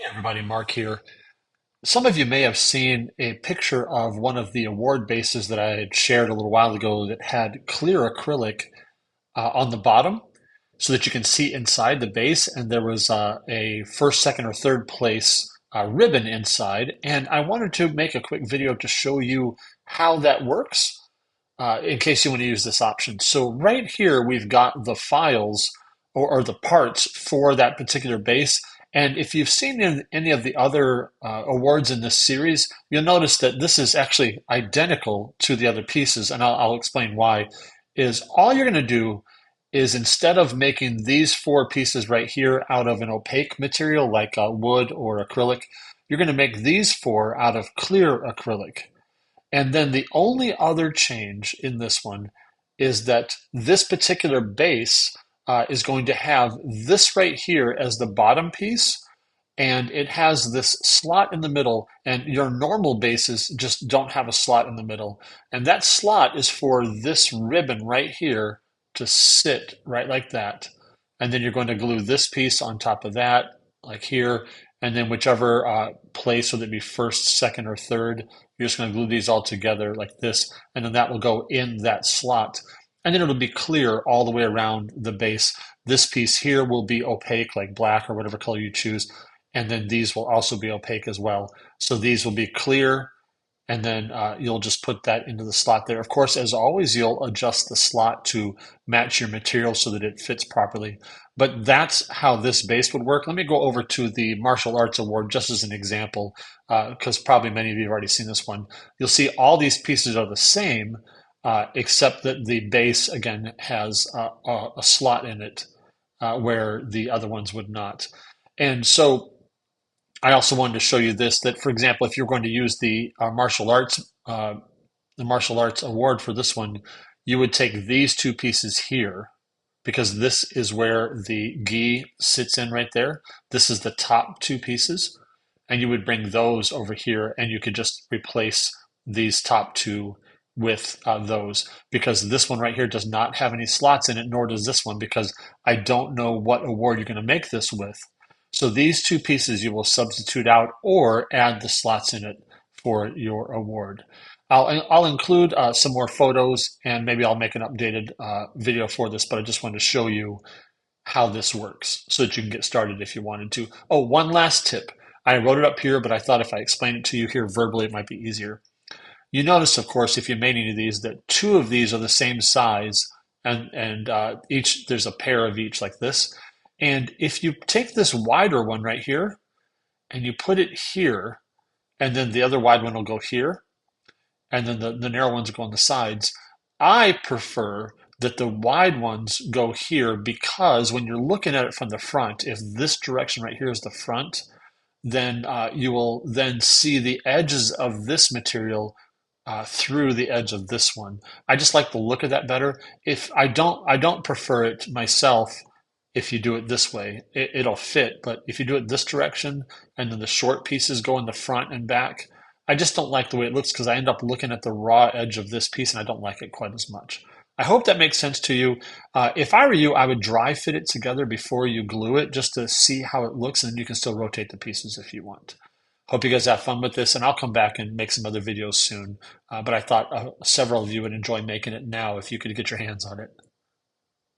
Everybody, Mark here. Some of you may have seen a picture of one of the award bases that I had shared a little while ago that had clear acrylic on the bottom so that you can see inside the base. And there was a first, second, or third place ribbon inside. And I wanted to make a quick video to show you how that works in case you want to use this option. So right here, we've got the files or the parts for that particular base. And if you've seen any of the other awards in this series, you'll notice that this is actually identical to the other pieces. And I'll explain why. Is all you're going to do is instead of making these four pieces right here out of an opaque material like wood or acrylic, you're going to make these four out of clear acrylic. And then the only other change in this one is that this particular base is going to have this right here as the bottom piece, and it has this slot in the middle, and your normal bases just don't have a slot in the middle. And that slot is for this ribbon right here to sit right like that. And then you're going to glue this piece on top of that, like here, and then whichever place, whether it be first, second, or third, you're just going to glue these all together like this, and then that will go in that slot. And then it'll be clear all the way around the base. This piece here will be opaque, like black or whatever color you choose. And then these will also be opaque as well. So these will be clear, and then you'll just put that into the slot there. Of course, as always, you'll adjust the slot to match your material so that it fits properly. But that's how this base would work. Let me go over to the Martial Arts Award just as an example, because probably many of you have already seen this one. You'll see all these pieces are the same, except that the base, again, has a slot in it where the other ones would not. And so I also wanted to show you this, that for example, if you're going to use the martial arts award for this one, you would take these two pieces here because this is where the gi sits in right there. This is the top two pieces, and you would bring those over here, and you could just replace these top two with those, because this one right here does not have any slots in it, nor does this one, because I don't know what award you're going to make this with. So these two pieces you will substitute out or add the slots in it for your award. I'll include some more photos, and maybe I'll make an updated video for this, but I just wanted to show you how this works so that you can get started if you wanted to. Oh, one last tip. I wrote it up here, but I thought if I explain it to you here verbally, it might be easier. You notice, of course, if you made any of these, that two of these are the same size, and each there's a pair of each like this. And if you take this wider one right here and you put it here, and then the other wide one will go here, and then the narrow ones will go on the sides, I prefer that the wide ones go here because when you're looking at it from the front, if this direction right here is the front, then you will then see the edges of this material through the edge of this one. I just like the look of that better. If I don't prefer it myself. If you do it this way, it'll fit. But if you do it this direction and then the short pieces go in the front and back, I just don't like the way it looks because I end up looking at the raw edge of this piece and I don't like it quite as much. I hope that makes sense to you. If I were you, I would dry fit it together before you glue it just to see how it looks, and then you can still rotate the pieces if you want. Hope you guys have fun with this, and I'll come back and make some other videos soon. But I thought several of you would enjoy making it now if you could get your hands on it.